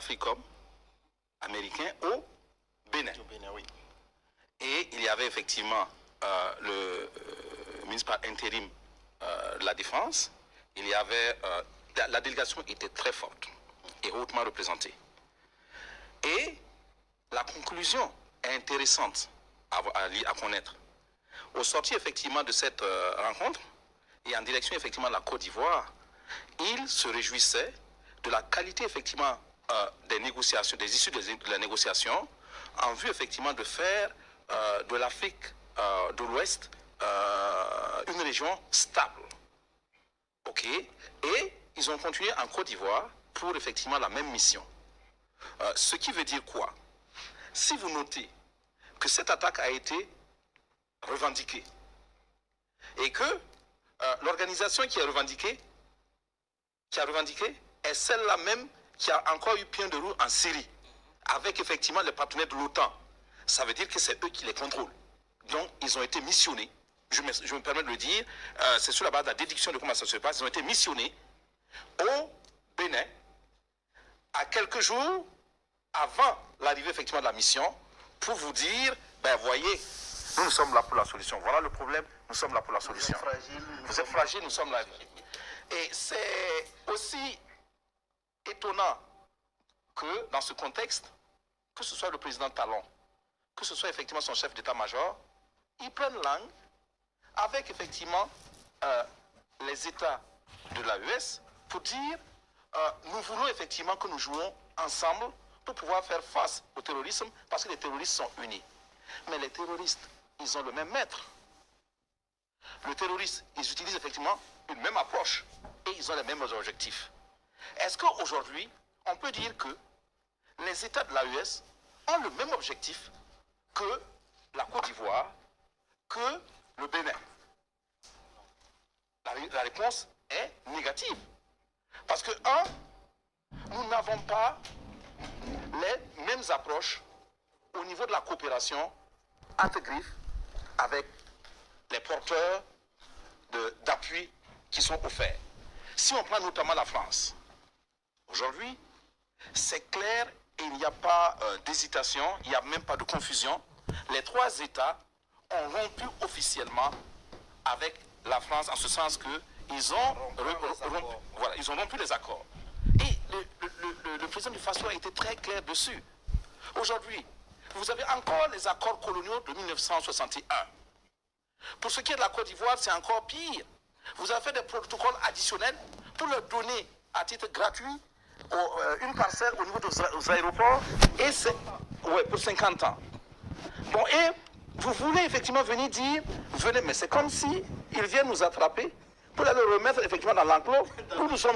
Africom américain au Bénin. Oui. Et il y avait effectivement le ministre par intérim de la Défense. Il y avait la délégation était très forte et hautement représentée. Et la conclusion est intéressante à connaître. Au sortir effectivement de cette rencontre et en direction effectivement de la Côte d'Ivoire, il se réjouissait de la qualité effectivement des négociations, des issues de la négociation, en vue effectivement de faire de l'Afrique de l'Ouest une région stable. Ok. Et ils ont continué en Côte d'Ivoire pour effectivement la même mission. Ce qui veut dire quoi? Si vous notez que cette attaque a été revendiquée et que l'organisation qui a revendiqué est celle-là même qui a encore eu pied de roue en Syrie, avec effectivement les partenaires de l'OTAN. Ça veut dire que c'est eux qui les contrôlent. Donc, ils ont été missionnés, je me permets de le dire, c'est sur la base de la déduction de comment ça se passe, ils ont été missionnés au Bénin, à quelques jours avant l'arrivée effectivement de la mission, pour vous dire, ben voyez, nous sommes là pour la solution. Voilà le problème, nous sommes là pour la solution. Vous êtes fragile, nous sommes là. Et c'est aussi étonnant que dans ce contexte, que ce soit le président Talon, que ce soit effectivement son chef d'état-major, ils prennent langue avec effectivement les États de l'AES pour dire nous voulons effectivement que nous jouons ensemble pour pouvoir faire face au terrorisme parce que les terroristes sont unis. Mais les terroristes, ils ont le même maître. Le terroriste, ils utilisent effectivement une même approche et ils ont les mêmes objectifs. Est-ce qu'aujourd'hui, on peut dire que les États de l'AES ont le même objectif que la Côte d'Ivoire, que le Bénin? La réponse est négative. Parce que, un, nous n'avons pas les mêmes approches au niveau de la coopération entre griffes avec les porteurs d'appui qui sont offerts. Si on prend notamment la France, aujourd'hui, c'est clair, il n'y a pas d'hésitation, il n'y a même pas de confusion. Les trois États ont rompu officiellement avec la France en ce sens qu'ils ont rompu les accords. Et le président du Faso a été très clair dessus. Aujourd'hui, vous avez encore les accords coloniaux de 1961. Pour ce qui est de la Côte d'Ivoire, c'est encore pire. Vous avez fait des protocoles additionnels pour leur donner à titre gratuit une parcelle au niveau des aéroports et c'est pour 50 ans. Bon, et vous voulez effectivement venir dire, venez, mais c'est comme si ils viennent nous attraper pour aller remettre effectivement dans l'enclos où nous sommes